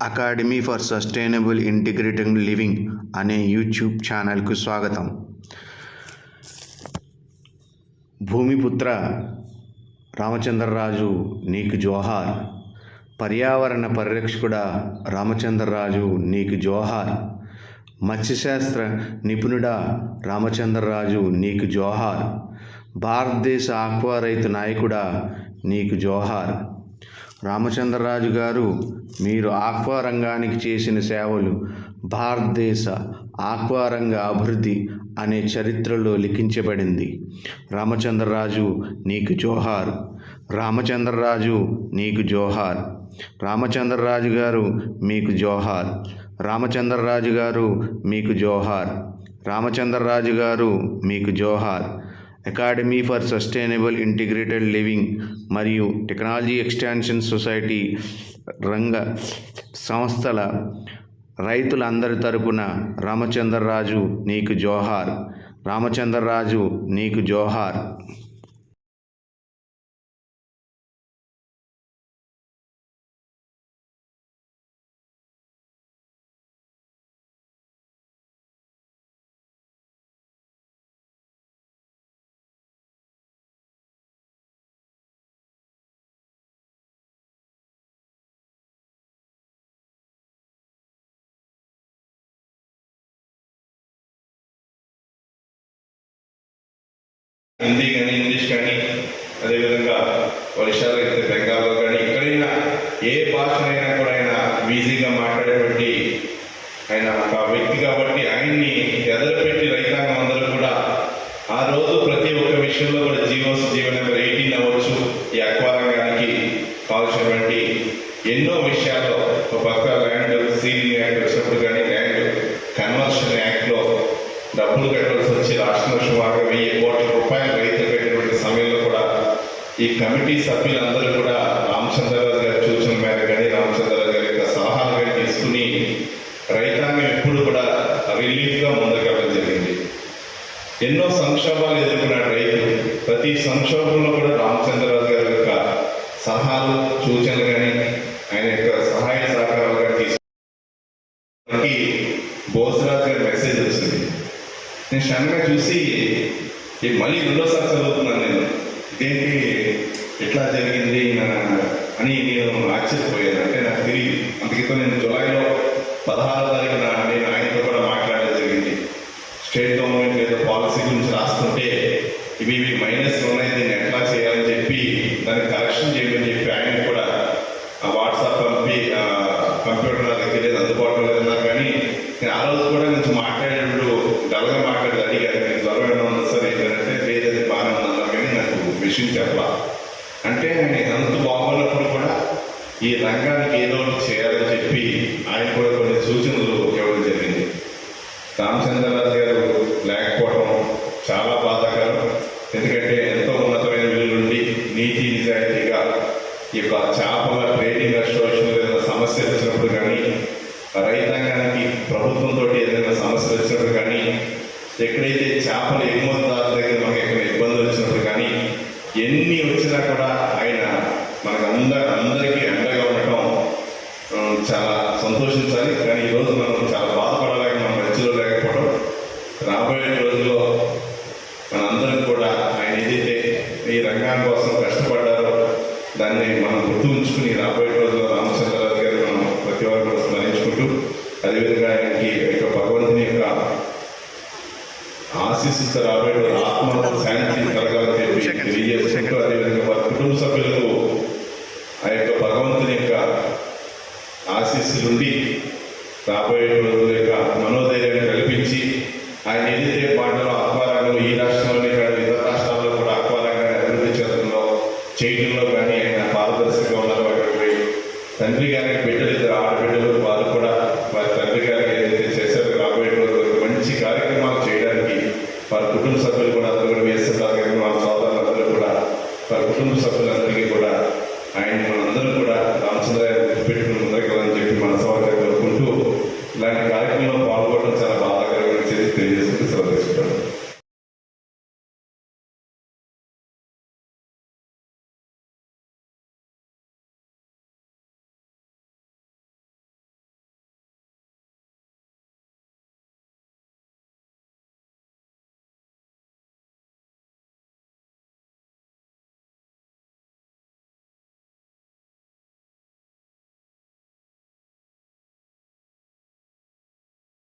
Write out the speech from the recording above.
Academy for sustainable integrated living అనే YouTube ఛానల్కు స్వాగతం. భూమిపుత్ర రామచంద్రరాజు నీకు జోహార్. పర్యావరణ పరిరక్షకుడా రామచంద్రరాజు నీకు జోహార్. మత్స్యశాస్త్ర నిపుణుడా రామచంద్రరాజు నీకు జోహార్. భారతదేశ ఆక్వా రైతు నాయకుడా నీకు జోహార్. రామచంద్రరాజు గారు, మీరు ఆక్వా రంగానికి చేసిన సేవలు భారతదేశ ఆక్వా రంగ అభివృద్ధి అనే చరిత్రలో లిఖించబడింది. రామచంద్రరాజు నీకు జోహార్. రామచంద్రరాజు నీకు జోహార్. రామచంద్రరాజు గారు మీకు జోహార్. రామచంద్రరాజు గారు మీకు జోహార్. రామచంద్రరాజు గారు మీకు జోహార్. Academy for sustainable integrated living మరియు టెక్నాలజీ ఎక్స్టెన్షన్ సొసైటీ రంగ సంస్థల రైతులందరి తరపున రామచంద్రరాజు నీకు జోహార్. రామచంద్రరాజు నీకు జోహార్. హిందీ కానీ ఇంగ్లీష్ కానీ అదేవిధంగా ఒడిశాలో అయితే బెంగాల్లో కానీ ఎక్కడైనా ఏ భాషనైనా కూడా ఆయన ఈజీగా మాట్లాడేటువంటి ఆయన ఒక వ్యక్తి కాబట్టి ఆయన్ని ఎదరపెట్టి రైతాంగం అందరూ కూడా ఆ రోజు ప్రతి ఒక్క విషయంలో కూడా జీవో నెంబర్ 18 అవ్వచ్చు, ఈ అక్వా రంగానికి కావాల్సినటువంటి ఎన్నో విషయాల్లో ఒక పక్క ల్యాండ్ సీలింగ్ యాక్ట్ వచ్చినప్పుడు కానీ ల్యాండ్ కన్వర్షన్ యాక్ట్లో డబ్బులు కట్టాల్సి వచ్చి రాష్ట్రంలో సుమారుగా 1000 కోట్ల రూపాయలు రైతులు పెట్టినటువంటి సమయంలో కూడా ఈ కమిటీ సభ్యులందరూ కూడా రామచంద్రరాజు గారి సూచన మేర కానీ రామచంద్రరాజు గారి యొక్క సలహాలు కానీ తీసుకుని రైతాంగం ఎప్పుడు కూడా రిలీఫ్గా ముందుకెళ్ళడం జరిగింది. ఎన్నో సంక్షోభాలు ఎదుర్కొన్నాడు రైతులు. ప్రతి సంక్షోభంలో కూడా రామచంద్రరాజు గారి యొక్క సలహాలు సూచనలు కానీ ఆయన యొక్క సహాయ సహకారాలు కానీ తీసుకుని బోసరాజు గారి మెసేజ్ వచ్చింది. నేను క్షణంగా చూసి మళ్ళీ రెండోసారి చదువుతున్నాను. నేను ఇదేంటి ఎట్లా జరిగింది అని నేను ఆశ్చర్యపోయాను. అంటే నాకు తెలియదు. అందుకే నేను జూలైలో 16వ తారీఖున నేను ఆయనతో కూడా మాట్లాడడం జరిగింది. స్టేట్ గవర్నమెంట్ ఏదో పాలసీ గురించి రాస్తుంటే ఇవి మైనస్ ఉన్నాయి, దీన్ని ఎట్లా చేయాలని చెప్పి దాన్ని కరెక్షన్ చేయమని చెప్పి ఆయన కూడా వాట్సాప్ పంపి కంప్యూటర్ నా దగ్గర లేదు, అందుబాటులో లేదన్నారు. కానీ నేను ఆ రోజు కూడా నుంచి మాట్లాడేటప్పుడు డల్గా మాట్లాడి అడిగాను, నేను జ్వరం ఏమైనా ఉంది సార్ ఏంటంటే లేదని బాగానే ఉందన్నారు. కానీ నాకు విషయం చెప్పాల అంటే ఆయన ఎంత బాగున్నప్పుడు కూడా ఈ రంగానికి ఏదో చేయాలని చెప్పి ఆయన కూడా కొన్ని సూచనలు ఇవ్వడం జరిగింది. రామచంద్రరాజు గారు లేకపోవడం చాలా బాధాకరం. ఎందుకంటే ఎంతో ఉన్నతమైన విలువలుండి నీతి నిజాయితీగా ఈ యొక్క చేపల ట్రేడింగ్ అసోసియేషన్ ఏదైనా సమస్యలు వచ్చినప్పుడు కానీ రైతాంగానికి ప్రభుత్వంతో ఏదైనా సమస్యలు వచ్చినప్పుడు కానీ ఎక్కడైతే చేపల ఎగుమతిదారుల దగ్గర మనకి ఎక్కడ ఇబ్బందులు వచ్చినప్పుడు కానీ ఎన్ని వచ్చినా కూడా ఆయన మనకు అందరికీ అండగా ఉండటం చాలా సంతోషించాలి. కానీ ఈరోజు మనం చాలా బాధపడలేక మన మధ్యలో లేకపోవడం, రాబోయే రోజుల్లో మనందరం కూడా ఆయన ఏదైతే ఈ రంగం కోసం కష్టపడ్డారో దాన్ని మనం గుర్తు ఉంచుకుని రాబోయే రోజుల్లో రామచంద్రరాజు గారు మనం ప్రతి వారు కూడా స్మరించుకుంటూ అదేవిధంగా ఆయనకి యొక్క భగవంతుని యొక్క ఆశీస్సుతో రాబోయే ఆత్మ శాంతి కలగాలని చెప్పి తెలియజేసుకుంటూ అదేవిధంగా వారి కుటుంబ సభ్యులకు ఆ యొక్క భగవంతుని యొక్క ఆశీస్సులుండి రాబోయే రోజుల యొక్క మనోధైర్యాన్ని కల్పించి ఆయన ఏదైతే పాటలో ఆక్వా రంగంలో ఈ రాష్ట్రంలోనే కాదు ఇతర రాష్ట్రాల్లో కూడా ఆక్వా రంగాన్ని అభివృద్ధి చేయడంలో కానీ ఆయన పారదర్శకంగా ఉన్నారు. తండ్రి గారికి బిడ్డలు 2 ఆడబిడ్డలు